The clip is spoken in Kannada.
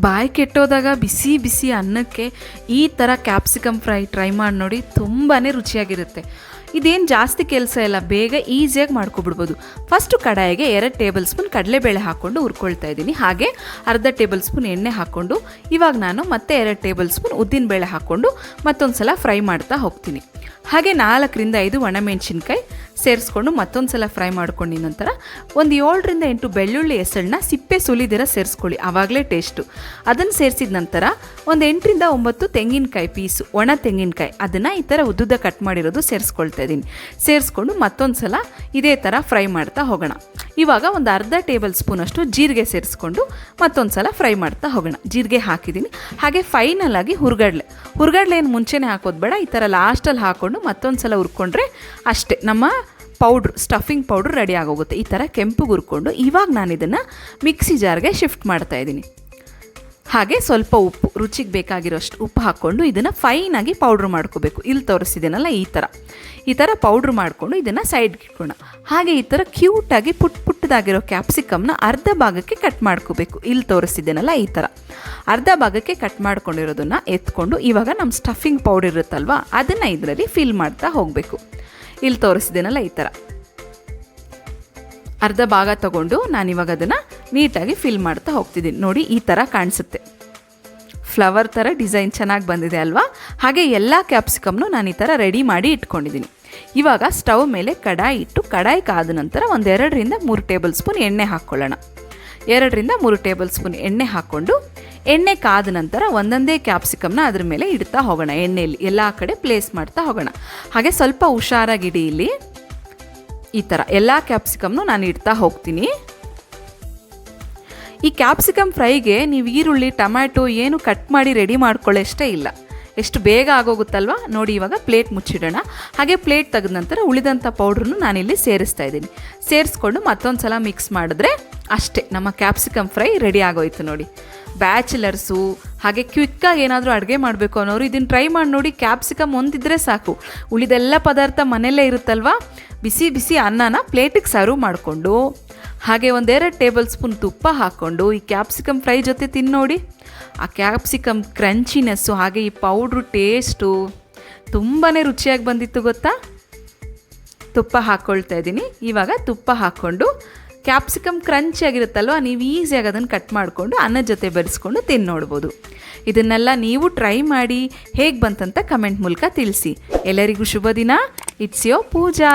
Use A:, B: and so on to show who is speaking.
A: ಬಾಯಿ ಕೆಟ್ಟೋದಾಗ ಬಿಸಿ ಬಿಸಿ ಅನ್ನಕ್ಕೆ ಈ ಥರ ಕ್ಯಾಪ್ಸಿಕಮ್ ಫ್ರೈ ಟ್ರೈ ಮಾಡಿ ನೋಡಿ, ತುಂಬಾ ರುಚಿಯಾಗಿರುತ್ತೆ. ಇದೇನು ಜಾಸ್ತಿ ಕೆಲಸ ಇಲ್ಲ, ಬೇಗ ಈಸಿಯಾಗಿ ಮಾಡ್ಕೊಬಿಡ್ಬೋದು. ಫಸ್ಟು ಕಡಾಯಿಗೆ 2 ಟೇಬಲ್ ಸ್ಪೂನ್ ಕಡಲೆಬೇಳೆ ಹಾಕ್ಕೊಂಡು ಹುರ್ಕೊಳ್ತಾ ಇದ್ದೀನಿ. ಹಾಗೆ ಅರ್ಧ ಟೇಬಲ್ ಸ್ಪೂನ್ ಎಣ್ಣೆ ಹಾಕ್ಕೊಂಡು ಇವಾಗ ನಾನು ಮತ್ತೆ 2 ಟೇಬಲ್ ಸ್ಪೂನ್ ಉದ್ದಿನಬೇಳೆ ಹಾಕ್ಕೊಂಡು ಮತ್ತೊಂದು ಸಲ ಫ್ರೈ ಮಾಡ್ತಾ ಹೋಗ್ತೀನಿ. ಹಾಗೆ 4ರಿಂದ 5 ಒಣಮೆಣಸಿನ್ಕಾಯಿ ಸೇರಿಸ್ಕೊಂಡು ಮತ್ತೊಂದು ಸಲ ಫ್ರೈ ಮಾಡ್ಕೊಂಡಿದ ನಂತರ ಒಂದು 7ರಿಂದ 8 ಬೆಳ್ಳುಳ್ಳಿ ಎಸಳನ್ನ ಸಿಪ್ಪೆ ಸುಲಿದಿರ ಸೇರಿಸ್ಕೊಳ್ಳಿ, ಆವಾಗಲೇ ಟೇಸ್ಟು. ಅದನ್ನು ಸೇರಿಸಿದ ನಂತರ ಒಂದು 8ರಿಂದ 9 ತೆಂಗಿನಕಾಯಿ ಪೀಸು, ಒಣ ತೆಂಗಿನಕಾಯಿ, ಅದನ್ನು ಈ ಥರ ಉದ್ದುದ ಕಟ್ ಮಾಡಿರೋದು ಸೇರಿಸ್ಕೊಳ್ತಾ ಇದ್ದೀನಿ. ಸೇರಿಸ್ಕೊಂಡು ಮತ್ತೊಂದು ಸಲ ಇದೇ ಥರ ಫ್ರೈ ಮಾಡ್ತಾ ಹೋಗೋಣ. ಇವಾಗ ಒಂದು ಅರ್ಧ ಟೇಬಲ್ ಸ್ಪೂನಷ್ಟು ಜೀರಿಗೆ ಸೇರಿಸ್ಕೊಂಡು ಮತ್ತೊಂದು ಸಲ ಫ್ರೈ ಮಾಡ್ತಾ ಹೋಗೋಣ. ಜೀರಿಗೆ ಹಾಕಿದ್ದೀನಿ. ಹಾಗೆ ಫೈನಲ್ ಆಗಿ ಹುರ್ಗಡ್ಲೆ ಏನು ಮುಂಚೆನೇ ಹಾಕೋದು ಬೇಡ, ಈ ಥರ ಲಾಸ್ಟಲ್ಲಿ ಹಾಕ್ಕೊಂಡು ಮತ್ತೊಂದು ಸಲ ಹುರ್ಕೊಂಡ್ರೆ ಅಷ್ಟೇ ನಮ್ಮ ಸ್ಟಫಿಂಗ್ ಪೌಡ್ರ್ ರೆಡಿ ಆಗೋಗುತ್ತೆ. ಈ ಥರ ಕೆಂಪುಗೆ ಹುರ್ಕೊಂಡು ಇವಾಗ ನಾನು ಇದನ್ನು ಮಿಕ್ಸಿ ಜಾರ್ಗೆ ಶಿಫ್ಟ್ ಮಾಡ್ತಾಯಿದ್ದೀನಿ. ಹಾಗೆ ಸ್ವಲ್ಪ ಉಪ್ಪು, ರುಚಿಗೆ ಬೇಕಾಗಿರೋಷ್ಟು ಉಪ್ಪು ಹಾಕ್ಕೊಂಡು ಇದನ್ನು ಫೈನಾಗಿ ಪೌಡ್ರ್ ಮಾಡ್ಕೋಬೇಕು. ಇಲ್ಲಿ ತೋರಿಸಿದ್ದೀನಲ್ಲ ಈ ಥರ ಪೌಡ್ರ್ ಮಾಡಿಕೊಂಡು ಇದನ್ನು ಸೈಡ್ಗೆ ಇಟ್ಕೊಳ್ಳೋಣ. ಹಾಗೆ ಈ ಥರ ಕ್ಯೂಟಾಗಿ ಪುಟ್ಟದಾಗಿರೋ ಕ್ಯಾಪ್ಸಿಕಮ್ನ ಅರ್ಧ ಭಾಗಕ್ಕೆ ಕಟ್ ಮಾಡ್ಕೋಬೇಕು. ಇಲ್ಲಿ ತೋರಿಸಿದ್ದೀನಲ್ಲ ಈ ಥರ ಅರ್ಧ ಭಾಗಕ್ಕೆ ಕಟ್ ಮಾಡ್ಕೊಂಡಿರೋದನ್ನು ಎತ್ಕೊಂಡು ಇವಾಗ ನಮ್ಮ ಸ್ಟಫಿಂಗ್ ಪೌಡರ್ ಇರುತ್ತಲ್ವ ಅದನ್ನು ಇದರಲ್ಲಿ ಫಿಲ್ ಮಾಡ್ತಾ ಹೋಗಬೇಕು. ಇಲ್ಲಿ ತೋರಿಸಿದ್ದೀನಲ್ಲ ಈ ಥರ ಅರ್ಧ ಭಾಗ ತಗೊಂಡು ನಾನಿವಾಗ ಅದನ್ನು ನೀಟಾಗಿ ಫಿಲ್ ಮಾಡ್ತಾ ಹೋಗ್ತಿದ್ದೀನಿ. ನೋಡಿ ಈ ಥರ ಕಾಣಿಸುತ್ತೆ, ಫ್ಲವರ್ ಥರ ಡಿಸೈನ್ ಚೆನ್ನಾಗಿ ಬಂದಿದೆ ಅಲ್ವಾ. ಹಾಗೆ ಎಲ್ಲ ಕ್ಯಾಪ್ಸಿಕಮ್ನು ನಾನು ಈ ಥರ ರೆಡಿ ಮಾಡಿ ಇಟ್ಕೊಂಡಿದ್ದೀನಿ. ಇವಾಗ ಸ್ಟವ್ ಮೇಲೆ ಕಡಾಯಿ ಇಟ್ಟು ಕಡಾಯಿ ಕಾದ ನಂತರ ಒಂದು 2ರಿಂದ 3 ಟೇಬಲ್ ಸ್ಪೂನ್ ಎಣ್ಣೆ ಹಾಕ್ಕೊಳ್ಳೋಣ. 2ರಿಂದ 3 ಟೇಬಲ್ ಸ್ಪೂನ್ ಎಣ್ಣೆ ಹಾಕ್ಕೊಂಡು ಎಣ್ಣೆ ಕಾದ ನಂತರ ಒಂದೊಂದೇ ಕ್ಯಾಪ್ಸಿಕಮ್ನ ಅದ್ರ ಮೇಲೆ ಇಡ್ತಾ ಹೋಗೋಣ. ಎಣ್ಣೆಯಲ್ಲಿ ಎಲ್ಲ ಕಡೆ ಪ್ಲೇಸ್ ಮಾಡ್ತಾ ಹೋಗೋಣ. ಹಾಗೆ ಸ್ವಲ್ಪ ಹುಷಾರಾಗಿಡಿ. ಇಲ್ಲಿ ಈ ಥರ ಎಲ್ಲ ಕ್ಯಾಪ್ಸಿಕಮ್ನು ನಾನು ಇಡ್ತಾ ಹೋಗ್ತೀನಿ. ಈ ಕ್ಯಾಪ್ಸಿಕಮ್ ಫ್ರೈಗೆ ನೀವು ಈರುಳ್ಳಿ ಟೊಮ್ಯಾಟೊ ಏನು ಕಟ್ ಮಾಡಿ ರೆಡಿ ಮಾಡ್ಕೊಳ್ಳೋಷ್ಟೇ ಇಲ್ಲ, ಎಷ್ಟು ಬೇಗ ಆಗೋಗುತ್ತಲ್ವ. ನೋಡಿ ಇವಾಗ ಪ್ಲೇಟ್ ಮುಚ್ಚಿಡೋಣ. ಹಾಗೆ ಪ್ಲೇಟ್ ತೆಗೆದ ನಂತರ ಉಳಿದಂಥ ಪೌಡ್ರನ್ನು ನಾನಿಲ್ಲಿ ಸೇರಿಸ್ತಾ ಇದ್ದೀನಿ. ಸೇರಿಸ್ಕೊಂಡು ಮತ್ತೊಂದು ಸಲ ಮಿಕ್ಸ್ ಮಾಡಿದ್ರೆ ಅಷ್ಟೇ ನಮ್ಮ ಕ್ಯಾಪ್ಸಿಕಮ್ ಫ್ರೈ ರೆಡಿ ಆಗೋಯ್ತು. ನೋಡಿ, ಬ್ಯಾಚುಲರ್ಸು ಹಾಗೆ ಕ್ವಿಕ್ಕಾಗಿ ಏನಾದರೂ ಅಡುಗೆ ಮಾಡಬೇಕು ಅನ್ನೋರು ಇದನ್ನು ಟ್ರೈ ಮಾಡಿ ನೋಡಿ. ಕ್ಯಾಪ್ಸಿಕಮ್ ಒಂದಿದ್ರೆ ಸಾಕು, ಉಳಿದೆಲ್ಲ ಪದಾರ್ಥ ಮನೆಯಲ್ಲೇ ಇರುತ್ತಲ್ವ. ಬಿಸಿ ಬಿಸಿ ಅನ್ನನ ಪ್ಲೇಟಿಗೆ ಸರ್ವ್ ಮಾಡಿಕೊಂಡು ಹಾಗೆ 1-2 ಟೇಬಲ್ ಸ್ಪೂನ್ ತುಪ್ಪ ಹಾಕ್ಕೊಂಡು ಈ ಕ್ಯಾಪ್ಸಿಕಮ್ ಫ್ರೈ ಜೊತೆ ತಿನ್ನೋಡಿ. ಆ ಕ್ಯಾಪ್ಸಿಕಮ್ ಕ್ರಂಚಿನೆಸ್ಸು ಹಾಗೆ ಈ ಪೌಡ್ರು ಟೇಸ್ಟು ತುಂಬಾ ರುಚಿಯಾಗಿ ಬಂದಿತ್ತು ಗೊತ್ತಾ. ತುಪ್ಪ ಹಾಕ್ಕೊಳ್ತಾ ಇದ್ದೀನಿ. ಇವಾಗ ತುಪ್ಪ ಹಾಕ್ಕೊಂಡು ಕ್ಯಾಪ್ಸಿಕಮ್ ಕ್ರಂಚಿಯಾಗಿರುತ್ತಲ್ವ, ನೀವು ಈಸಿಯಾಗಿ ಅದನ್ನು ಕಟ್ ಮಾಡಿಕೊಂಡು ಅನ್ನದ ಜೊತೆ ಬೆರೆಸ್ಕೊಂಡು ತಿನ್ನೋಡ್ಬೋದು. ಇದನ್ನೆಲ್ಲ ನೀವು ಟ್ರೈ ಮಾಡಿ ಹೇಗೆ ಬಂತಂತ ಕಮೆಂಟ್ ಮೂಲಕ ತಿಳಿಸಿ. ಎಲ್ಲರಿಗೂ ಶುಭ ದಿನ. It's your Pooja.